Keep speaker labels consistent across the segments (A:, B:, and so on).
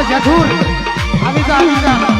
A: જઠુર આવી જા આવી જા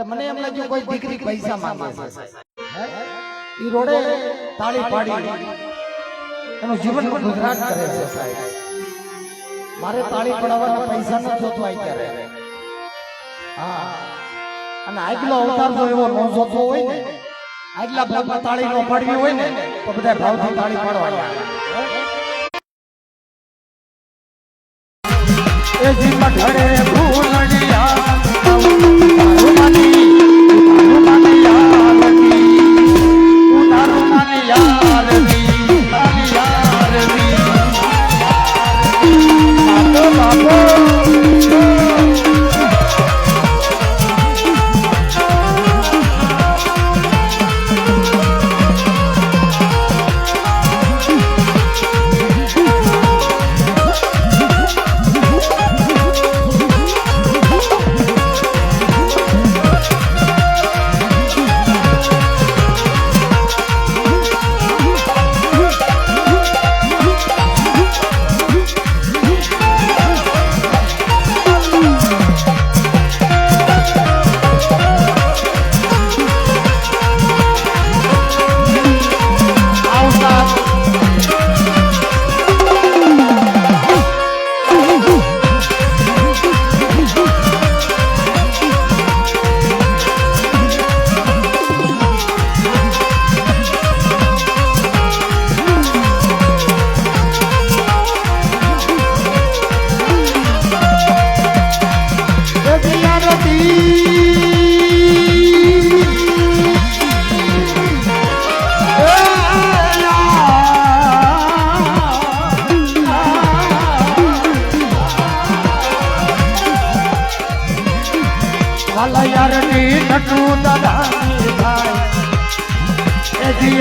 A: મને એમ લાગ્યું કોઈ દીકરી પૈસા માંગે છે ઈ રોડે તાળી પાડી એનું જીવન ગુજરાત કરે છે સાહેબ મારે તાળી પડાવવાના પૈસા ન જોતો અત્યારે હા અને આગલો અવતાર જો એવો ન જોતો હોય ને આગલા ભાગમાં તાળી ન પાડવી હોય ને તો બધા ભાવથી તાળી પાડવાની એ જીવન ઢળે ભૂલડિયા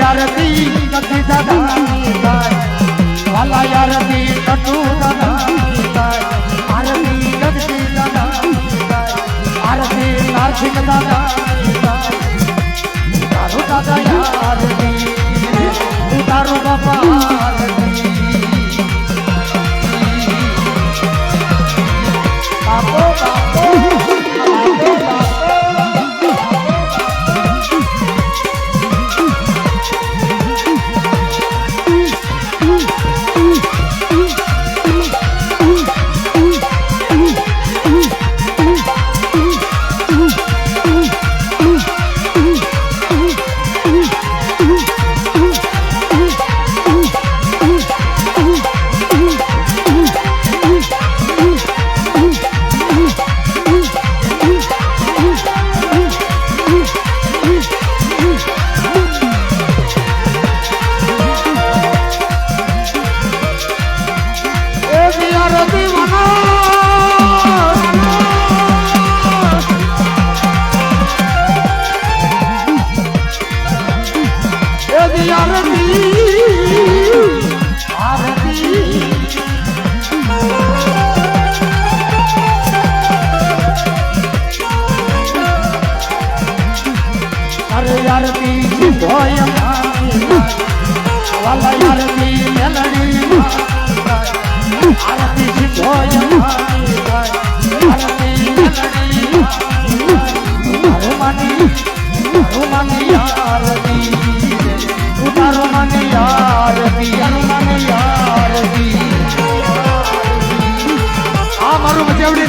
A: આરતી કદી દાદાની થાય વાલા આરતી કટુ દાદાની થાય આરતી કદી દાદાની થાય આરતી નાર્થિક દાદાની થાય તારો દાદા આરતી તારું બાપા બાપો બાપો મારું મજવડી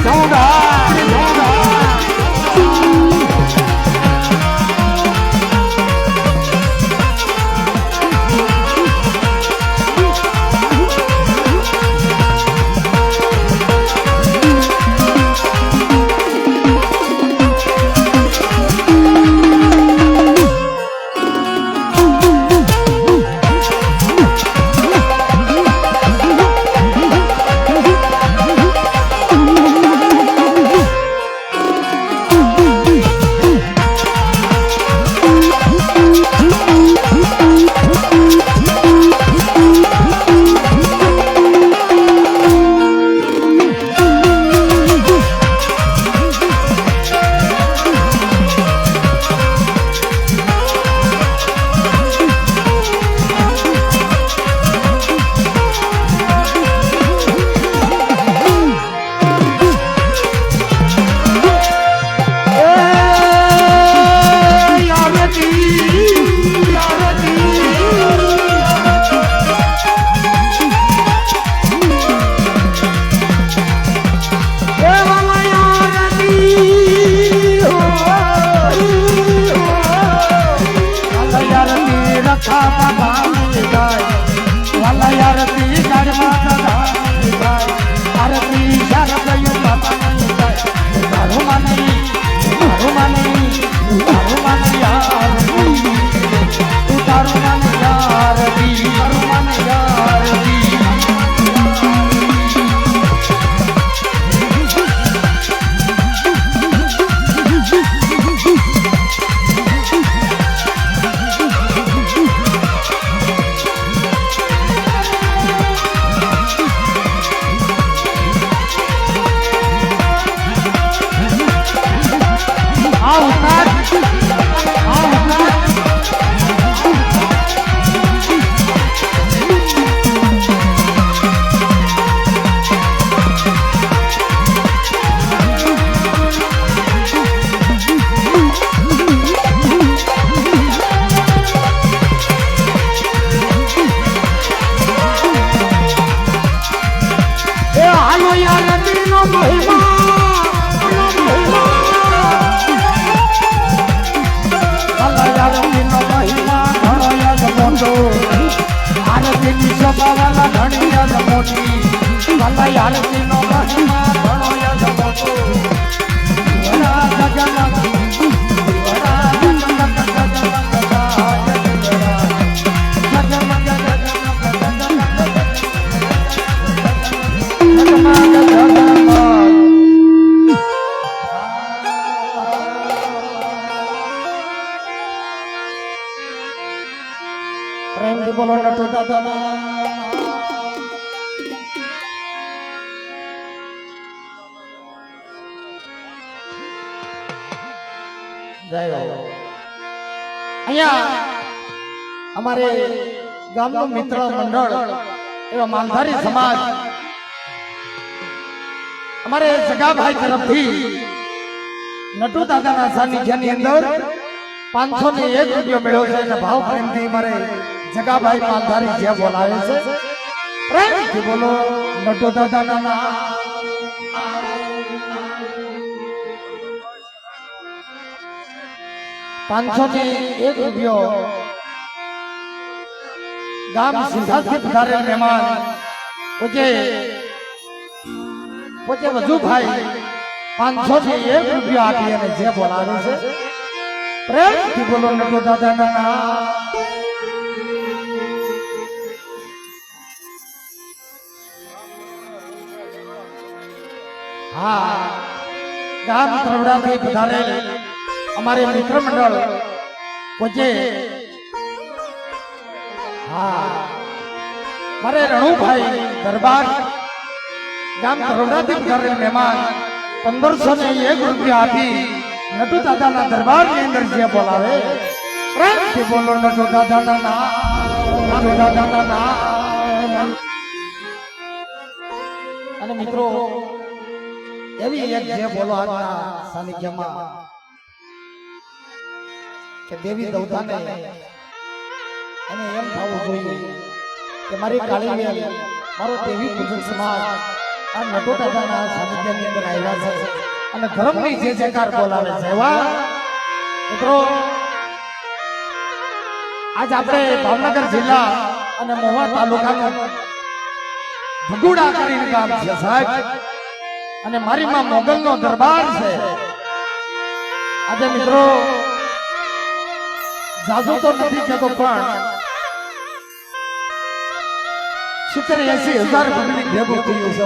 A: પ્રેમ થી બોલો નટુ દાદા જય અહીંયા અમારે ગામનું મિત્ર મંડળ એવા માલધારી સમાજ અમારે જગાભાઈ તરફથી નટુ દાદાના સાનિધ્યની અંદર 501 રૂપિયો મળ્યો છે અને ભાવ પ્રેમથી મારે જગાભાઈ માલધારી જે બોલાવે છે પ્રેમથી બોલો નટુ દાદાના નામ 501 રૂપિયો ગામ સિંધાથી પધારેલ મહેમાન પોતે વજુભાઈ 501 રૂપિયા આપી અને જે બોલાવે છે પ્રેમથી બોલો નટુ દાદાના નામ હા ગામ તરવડાથી પધારેલ અમારે મિત્ર મંડળ પોતે હા મારે રણુભાઈ દરબાર ગામ તરવડાથી પધારેલ મહેમાન 1501 રૂપિયા આપી નટુ દાદાના દરબારની અંદર જે બોલાવે પ્રેમથી બોલો નટુ દાદાના નામ નટુ દાદાના નામ અને મિત્રો એવી એક જે બોલો આજના સાનિધ્યમાં કે દેવી દૌતાને એને એમ થવું જોઈએ કે મારી કાળીબેન મારો દેવી પૂજક સમાજ આ નટુ દાદાના સાનિધ્યની અંદર આવ્યા છે અને ધર્મની જે જયકાર બોલાવે છે એવા મિત્રો આજ આપણે ભાવનગર જિલ્લા અને મહુવા તાલુકાનું ભગુડા કરીને ગામ છે સાહેબ અને મારી માં મોગલનો દરબાર છે આજે મિત્રો જાદુ તો નથી કહેતો પણ 70-80 હજાર પબ્લિક ભેગું થયું છે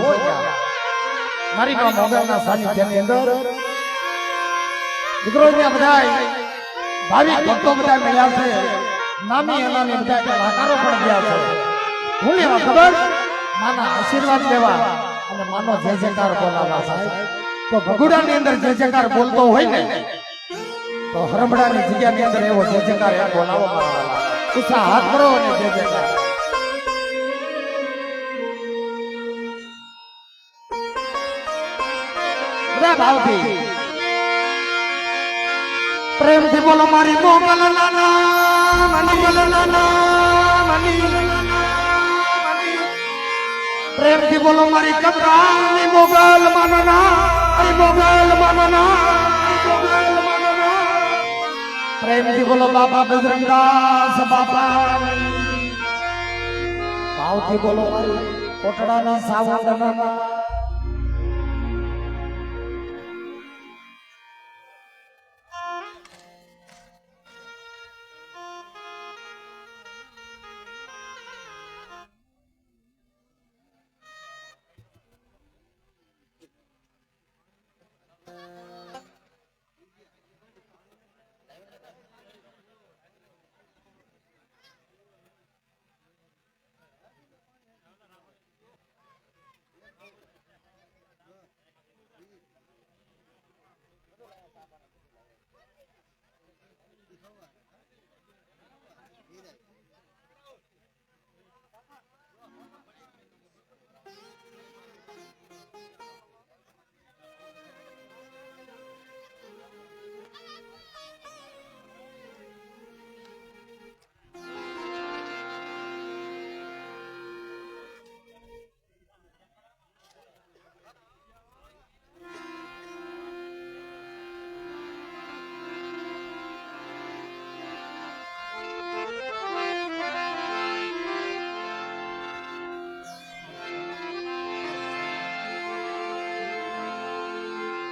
A: મારી માં મોગલના સાનિધ્યની અંદર મિત્રો ત્યાં બધા ભાવિક ભક્તો બધા મળ્યા છે નામી અનામી બધા કલાકારો પણ ગયા છે હું લેવા ખબર માના આશીર્વાદ લેવા અને માનો જે જયકાર બોલાવા સાહેબ તો ભગુડાની અંદર જે જયકાર બોલતો હોય ને તો હરમડાની જગ્યાની અંદર એવો જે જયકાર બોલાવો ઉત્સાહ હાથ કરો અને જે જયકાર બધા ભાવથી પ્રેમથી બોલો મારી મોગલ નાના મની પ્રેમથી બોલો મારી કબરાની મોગલ માનના અરે મોગલ માનના પ્રેમથી બોલો બાબા બજરંગદાસ બાપા ભાવથી બોલો મારી કોટડાના સાવંગના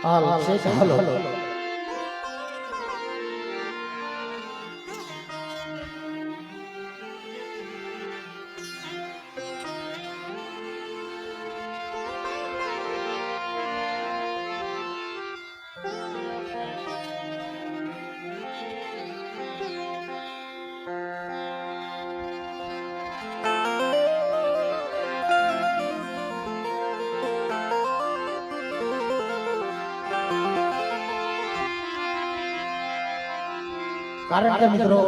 A: હાલ છે હલો કારણ કે મિત્રો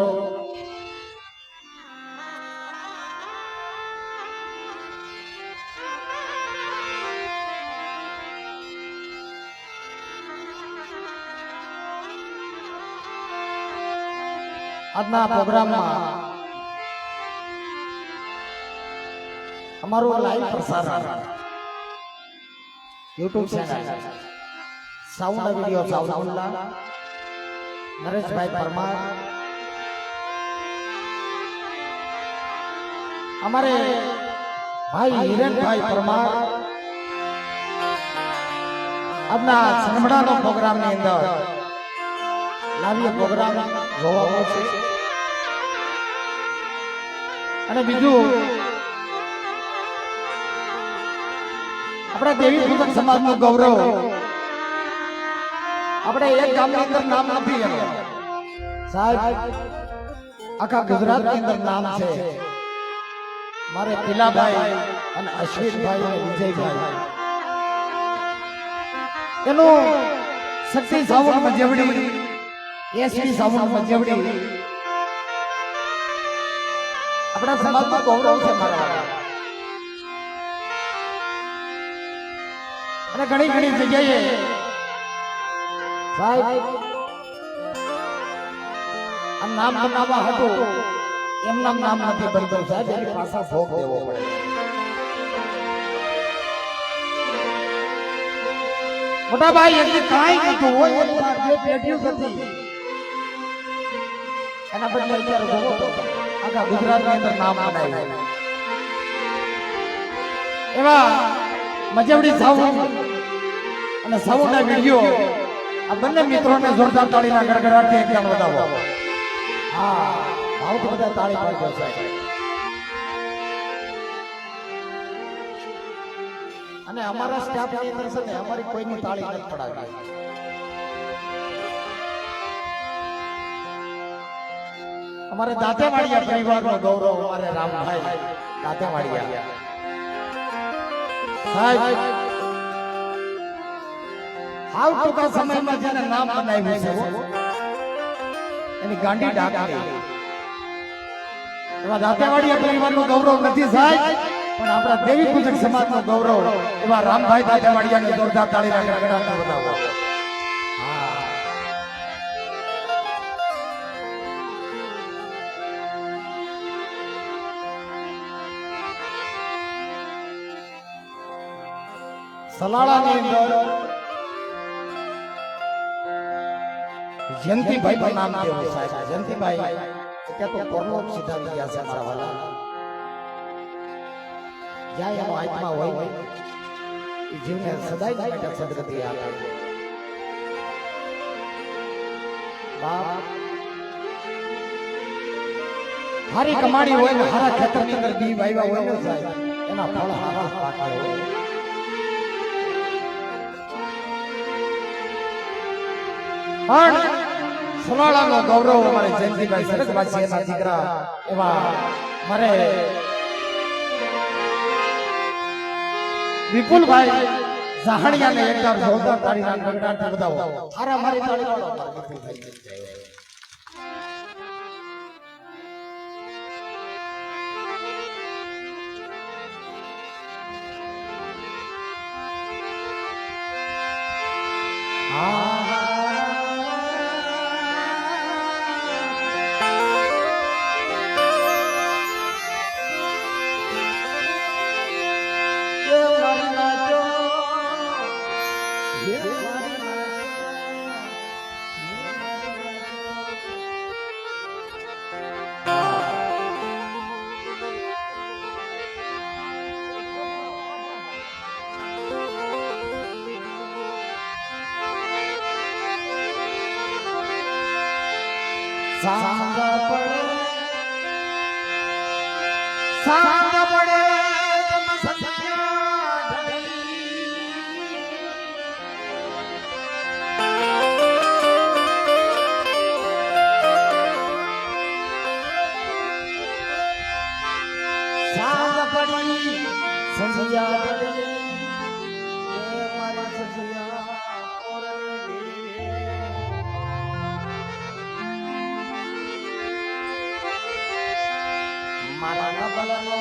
A: આજના પ્રોગ્રામમાં અમારું લાઈવ પ્રસારણ યુટ્યુબ ચેનલ સાઉન્ડ વિડિયો સાઉન્ડલા નરેશભાઈ પરમાર અમારે ભાઈ હિરેનભાઈ પરમાર આજના સનમડાનો પ્રોગ્રામની અંદર લાવીએ પ્રોગ્રામ જોવાનો છે અને બીજું આપણા દેવી પૂજક સમાજનું ગૌરવ આપણે એક ગામની અંદર નામ નથી સાહેબ આખા ગુજરાતની અંદર નામ છે મારે પિલાભાઈ અને અશ્વિનભાઈ અને વિજયભાઈ એનું શક્તિ સાવણ મજવડી એસપી સાવણ મજવડી આપણા સમાજનું ગૌરવ છે મારા અને ઘણી ઘણી જગ્યાએ સાહેબ આ નામ બનાવવા હતું એમના નામ નથી બનતું સાહેબ એની પાછળ ભોગ દેવો પડે મોટા ભાઈ એટલે કાંઈ નતું હોય જે પેઢીઓ હતી એના બદલે અત્યારે જોવો તો આખા ગુજરાતની અંદર નામ બનાવ્યું એવા મજવડી સાઉન્ડ અને સાઉન્ડના વિડીયો આ બંને મિત્રોને જોરદાર તાળીના ગડગડાટથી એકદમ વધાવો હા ભાવ તો બધા તાળી પાડજો સાહેબ અને અમારા સ્ટાફની અંદર છે ને અમારી કોઈની તાળી નથી પડાવી અમારે દાંતેવાડિયા પરિવારનો ગૌરવ અમારે રામભાઈ દાંતેવાડિયા સાહેબ હાવ ટૂંકા સમયમાં જેને નામ બનાવ્યું છે એની ગાંડી ડાકલી એવા દાંતેવાડિયા પરિવારનું ગૌરવ નથી સાહેબ પણ આપણા દેવી પૂજક સમાજનું ગૌરવ એવા રામભાઈ દાંતેવાડિયાની જોરદાર તાળીના ગડગડાટ વધાવો સલાળાની અંદર જયંતિભાઈ નું નામ કેવું સાહેબ જયંતિભાઈ ત્યાં તો પરલોક સીધા ગયા છે મારા વાલા જ્યાં એનો આત્મા હોય એ જીવને સદાય માટે સદગતિ આપે બાપ હારી કમાણી હોય ને હારા ખેતરની અંદર બી વાવ્યા હોય ને સાહેબ એના ફળ હારા પાકે હોય પણ સોનાળાનો ગૌરવ અમારે જયંતિભાઈ સરગવાસી એના દીકરા એવા મારે વિપુલભાઈ ઝાહણિયાને એકવાર જોરદાર તાળીના ગડગડાટથી વધાવો હારા મારી તાળી પાડો સાંગ પડે તમ સત્યા સાંગ પડી સંજ્યા મારી સંજ્યા મારા નબળનો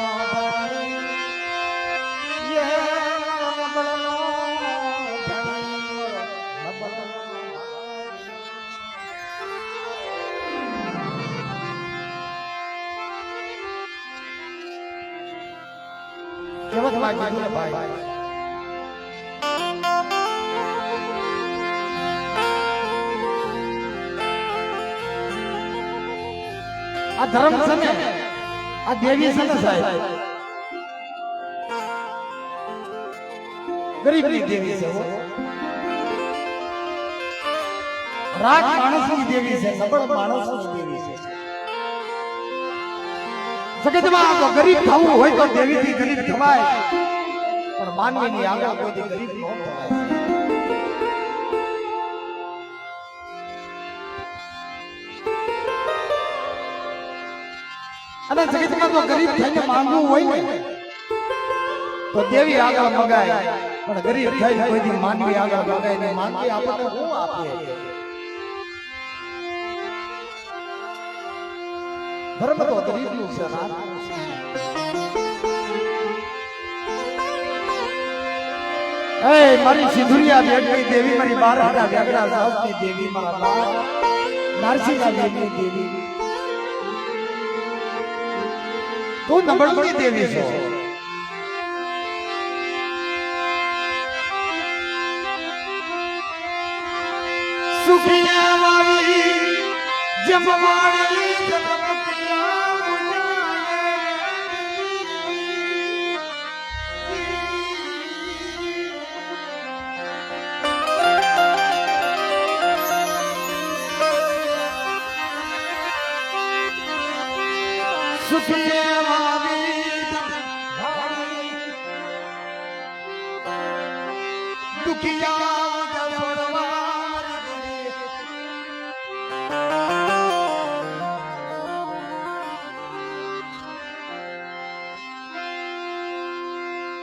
A: કહેવતમાં કીધું ને ભાઈ, આ ધર્મ છે ને, આ દેવી છે ને સાહેબ, ગરીબની દેવી છે. રાગ માણસની દેવી છે, નબળ માણસની દેવી છે. જગતમાં તો ગરીબ થવું હોય તો દેવીથી ગરીબ થવાય, પણ માનવીની આગળ કોઈથી ગરીબ ન થવાય. અને જગતમાં તો ગરીબ થઈને માંગવું હોય ને તો દેવી આગળ મગાય, પણ ગરીબ થઈને કોઈથી માનવી આગળ મગાય નહીં. માનવી આપણને શું આપે? ધર્મ તો ગરીબનું છે. એ મારી સિંધુરિયા બેટની દેવી, મારી બારહાડા વેગડા સાસની દેવી, મારા બાપ નારસીના દેવીની દેવી, તું નબળની દેવી છે. સુખિયા વાવી જમવાણી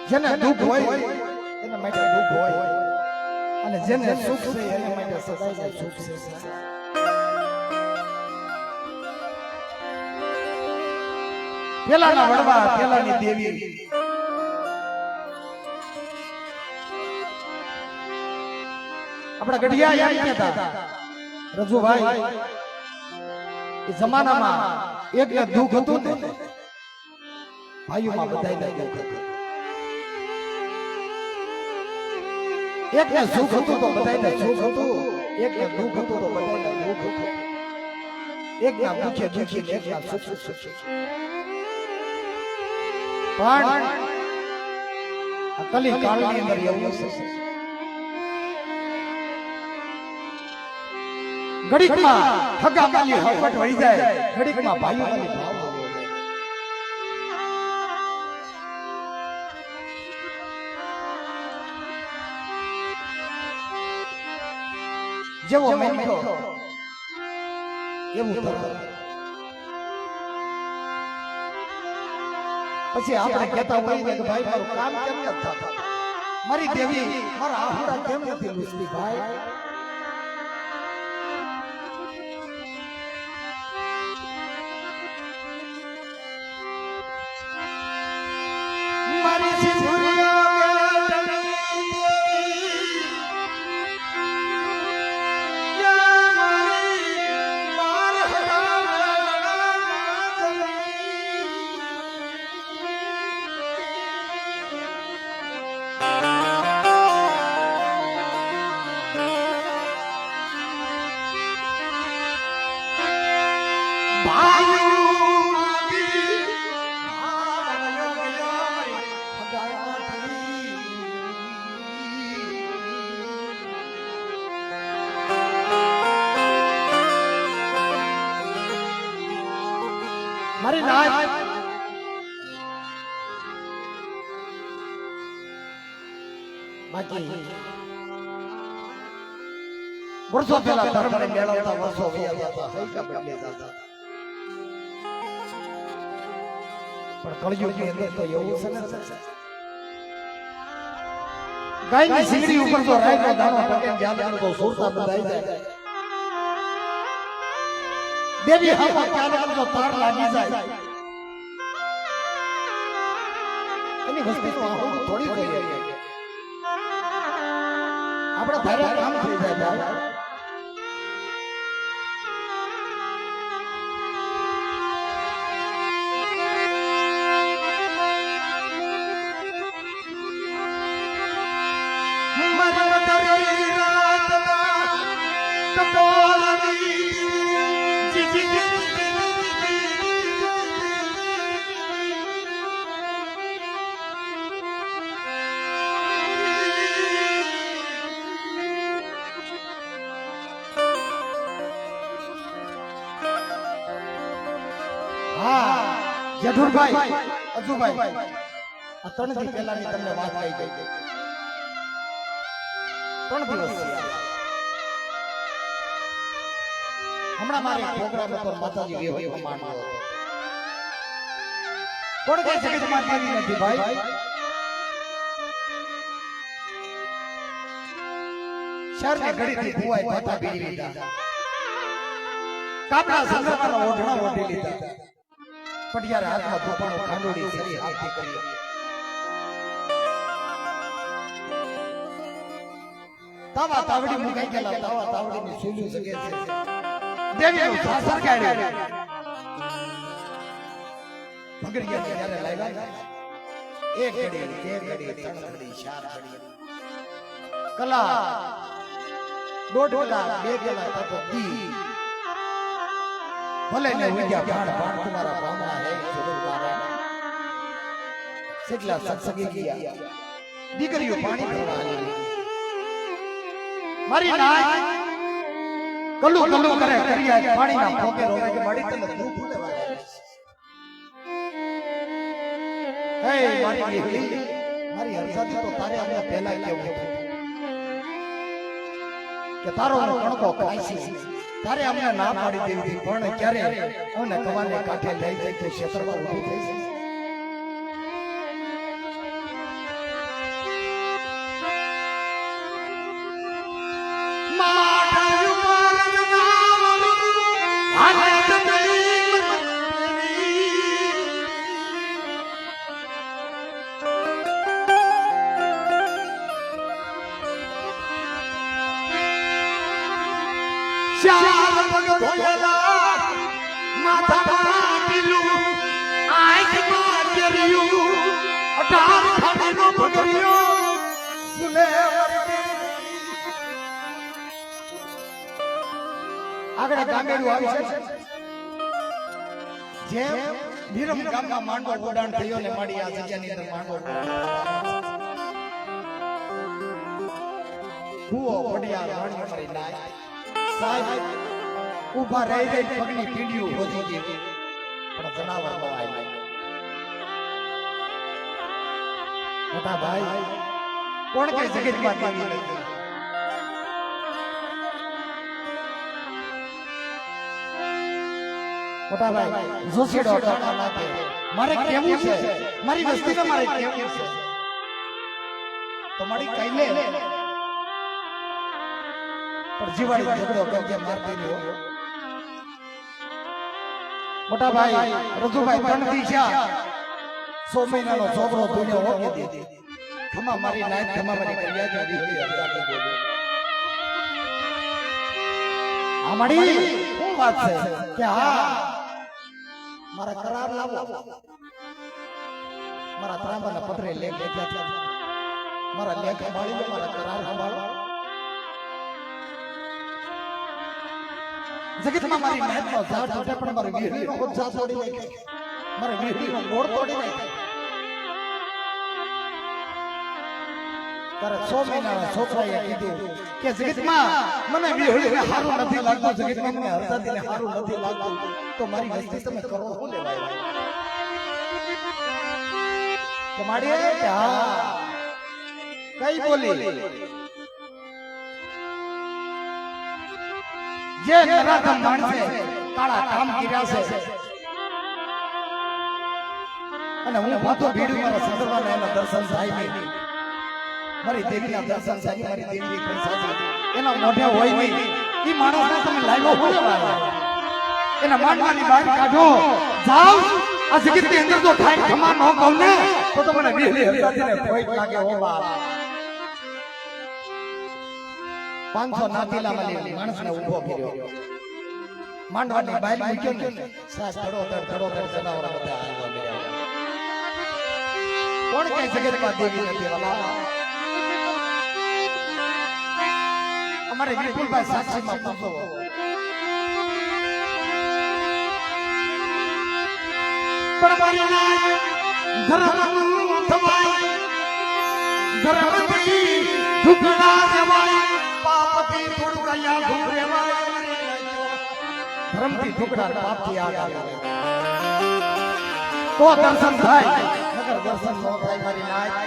A: જેને દુઃખ હોય એના માટે દુઃખ હોય, અને જેને સુખ છે એના માટે સદાય સુખ છે. પેલાના વડવા, પેલાની દેવી, આપણા ગઢિયા એમ કહેતા, રજુભાઈ, એ જમાનામાં એકને દુઃખ હતું ને ભાઈઓમાં બધાયને દુઃખ હતું, એકને સુખ હતું તો બધાયને સુખ હતું, એકને દુઃખ હતું તો બધાયને દુઃખ હતું, એકના દુઃખે દુઃખી ને એકના સુખ સુખી. પણ આ કલી કાળની અંદર એવું છે, ઘડીકમાં હગા માલી હપટ વળી જાય, ઘડીકમાં ભાઈઓ માલી ભાવ વળી જાય. જેવો મેંઢો એવું ધર્મ. પછી આપણે કહેતા હોઈએ કે ભાઈ મારું કામ કેમ નથી થતું, મારી દેવી મારા આહુડા કેમ નથી લૂસતી ભાઈ. મારી મારી રાજ બાકી વર્ષો પહેલા ધર્મને મેળવતા વર્ષો વયા હતા, હૈકા બદલે જતા. પણ કળિયુગની અંદર તો એવું છે ને, ગાયની સિંગડી ઉપર તો રાયનો દાણો ટકે, જ્યાં તો સુરતા બંધાઈ જાય. દેવી હામાં ક્યારે તો તાર લાગી જાય, એની વસ્તીનું આહુડું થોડી થઈ જાય. આપણા ધાર્યા કામ થઈ જાય. મધુરભાઈ અજુભાઈ આ 3 દી પહેલાની તમને વાત કહી ગઈ 3 દિવસ હમણાં મારે પ્રોગ્રામ હતો માતાજી વિવાહ માનવો કોણ કહે છે કે માતાજી નથી ભાઈ શરને ઘડીથી ભુવાઈ માથા બીડી લીધા કાપડા સંગરવાનો ઓઢણા ઓઢી લીધા પટિયાર હાથમાં ધોપાનો ખાંડોડી સરી હાથથી કરી તાવા તાવડી મુકાઈ ગયેલા તાવા તાવડીની સૂલ્યું સગે છે દેવીનું સાસર કાઢ્યું ભગરિયા જ્યારે લાવ્યા એક ઘડી બે ઘડી 3 ઘડી 4 ઘડી કલા 1.5 કલાક 2 કલાક તો દી ભલે ને વિદ્યા ભાણ ભાણ તમારા ભાવના હે જરૂર મારે સગલા સત્સંગી ગયા દીકરીઓ પાણી ભરવા આવી મારી નાય કલ્લુ કલ્લુ કરે કરિયા પાણીના ફોકે રોવે કે માડી તને દુખ લેવા હે મારી દીકરી મારી હરસાદી તો તારે આપણે પહેલા કેવું કે તારો કણકો ખાય છે તારે અમને ના પાડી દેવી પણ ક્યારે અમને કવાને કાંઠે લઈ જાય તો ક્ષેત્રમાં ઊભી થઈ છે આગળ ગામેડું આવી છે જેમ વિરમ ગામમાં માંડવો ઉડાણ થયો ને માડી આ જગ્યાની અંદર માંડવો ભૂવો પડિયા રાણી અમારી નાય સાહેબ ઊભા રહી રહી પગની પીડીઓ હોજી ગઈ પણ જનાવર નો આવી મોટા ભાઈ કોણ કે જગતમાં દેવી નથી મોટા ભાઈ જોશીડો કાકા નાખે મારે કેવું છે મારી વસ્તીને મારે કેવું છે તો મારી કઈ લે પણ જીવાડી ઝઘડો કે મારતી ની હો મોટા ભાઈ રજુભાઈ 3 દી છે 100 મહિનાનો છોકરો ધૂણ્યો હો કે દે ખમા મારી નાય ખમા મારી કરિયા કે દીકરી હજાતી બોલે આ મારી શું વાત છે કે હા મારા કરાર લાવો મારા ત્રાંબાના પત્રે લેખ લખ્યા છે મારા લેખ સંભાળી લો મારા કરાર સંભાળો જગતમાં મારી મહેનતનો ઝાડ તૂટે પણ મારી વીહડીનો હોદ્દા તોડી નાખે મારી વીહડીનો ગોળ તોડી નાખે ત્યારે 100 મહિનાના છોકરાએ કીધું કે જગતમાં મને વીહડીને હારું નથી લાગતું જગતમાં મને હરસાદીને હારું નથી લાગતું તો મારી વસ્તી તમે કરો શું લેવાય કે માડી કે હા કઈ બોલી જે નરાધમ માણસે કાળા કામ કર્યા છે અને હું ભાતો ભીડું મારા સંદર્ભમાં એના દર્શન થાય નહીં મારી દેવીના દર્શન થાય મારી દેવી પણ સાચી એના મોઢે હોય નહીં ઈ માણસને તમે લાવ્યો હોય એના માંડવાની બહાર કાઢો જાવ આ જગતની અંદર તો થાય ખમા ન કહું ને તો તમને વીહલી હરસાદીને કોઈ લાગે હો બાપ 500 નાતીલામાં લેલી માણસને ઊભો કર્યો માંડવાની બહાર મૂક્યો ને સાસ ધડો જનાવર બધા આવ્યા મળ્યા કોણ કે જગતમાં દેવી નથી વાલા અમારે વિપુલભાઈ સાક્ષીમાં પૂછો પણ મારી નાય ધર્મનું થવાય ધર્મથી ઢુકડા દેવાય પાપથી ઢુકડા ઘૂરેવાય ધર્મથી ઢુકડા પાપથી આગ આવે તો દર્શન થાય નગર દર્શન ન થાય મારી નાય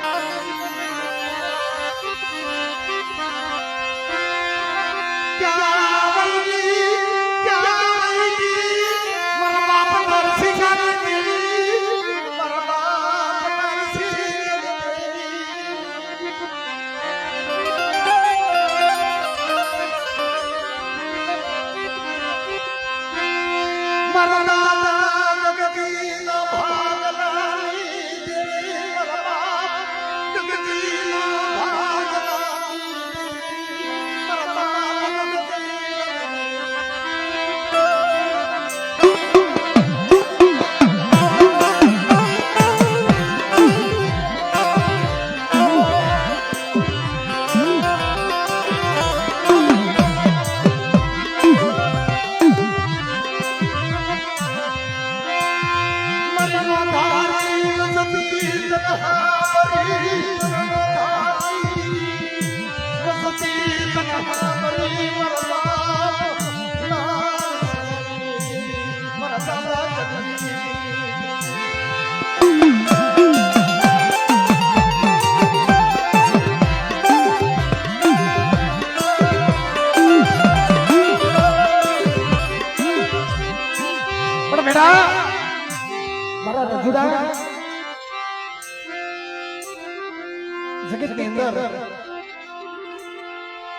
A: જગત ની અંદર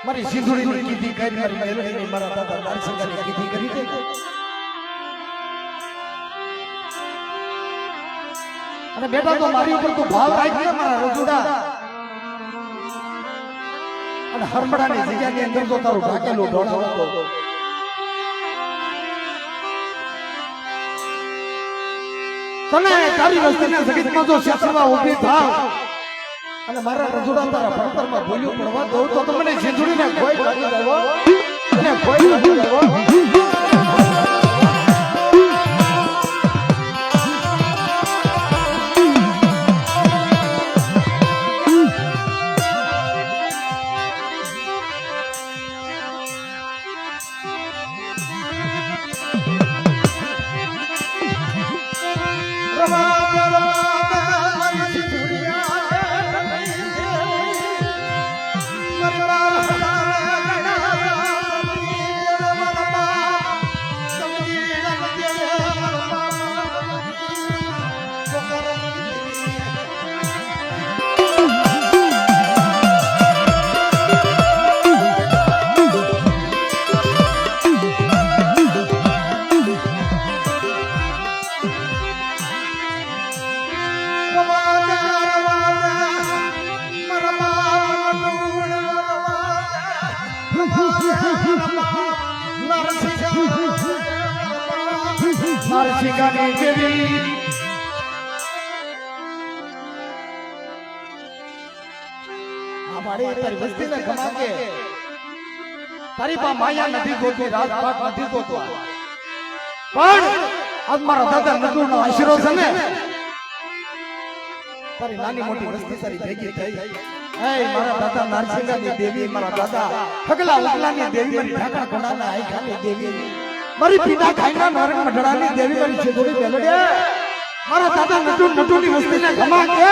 A: મારી સિંધુડી ની કીધી કરી મારી મેલડી ની મારા દાદા દારસંગા ની કીધી કરી છે અને બેટા તો મારી ઉપર તું ભાવ રાખ ને મારા રજુડા અને હરમડા ની જગ્યા ની અંદર તો તારું ઢાકેલું ઢોળાવો તને તારી વસ્તીના જગતમાં જો ક્ષેત્રમાં ઊભી થાવ અને મારા રજુડા તારા ભણતરમાં ભૂલ્યું પડવા દઉં તો તમને સિંધુડીને કોઈ લાગી દેવો અને કોઈ લાગી દેવો નરસિંહાની દેવી અમારી તારી વસ્તીને ગમાકે તારી પા માયા નથી ગોતી રાજપાટ નથી ગોતવા પણ આજ મારા દાદા નટુનો આશરો છે ને તારી નાની મોટી વસ્તી તારી ભેગી થઈ હે મારા દાદા નરસિંહાની દેવી મારા દાદા હગલા ઉગલાની દેવી મારી ઢાકા કોડાના આઈખાની દેવી મારી પીના ખાઈના નરક મઢડાની દેવી મારી છેદોડી બેલડે મારા દાદા નટુની વસ્તીને ગમા કે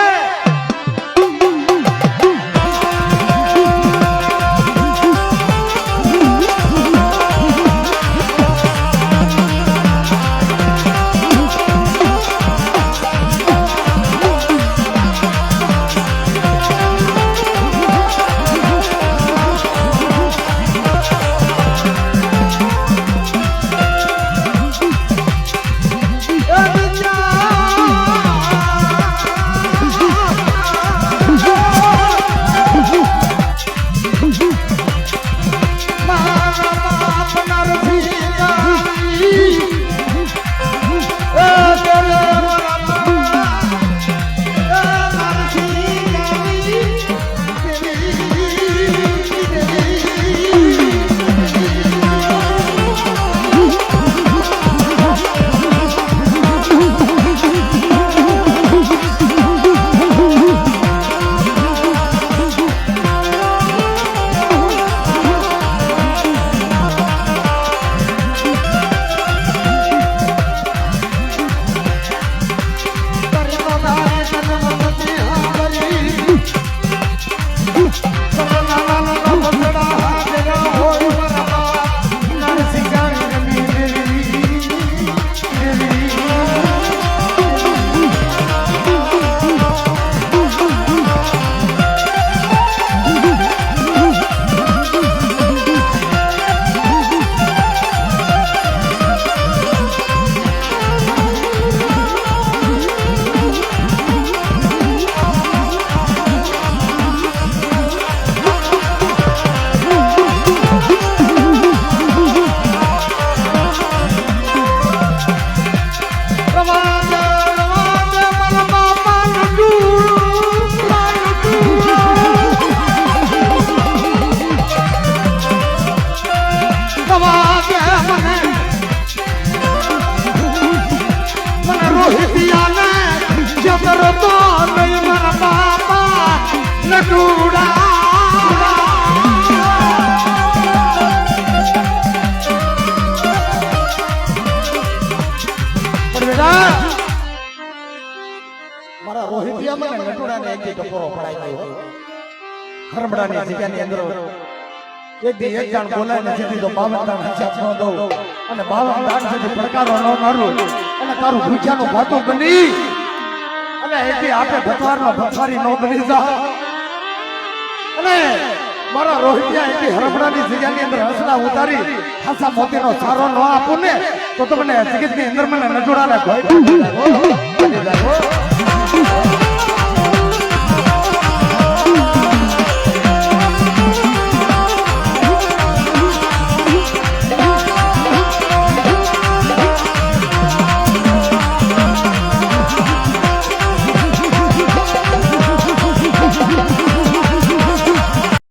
A: ટકોરો પડાઈ ગયો હરમડાની જગ્યાની અંદર એક દી એક જણ બોલાય ને જેથી તો 52 દાન હિસાબ ન દઉં અને 52 દાન જેથી પડકારો ન મારું અને તારું ભૂખ્યાનું ભાતું બની અને એથી આપે ભથવારનો ભથવારી ન બની જા અને મારા રોહિતિયા એથી હરમડાની જગ્યાની અંદર હસડા ઉતારી હાસા મોતીનો સારો ન આપું ને તો તમને જગતની અંદર મને નજોડાને ભય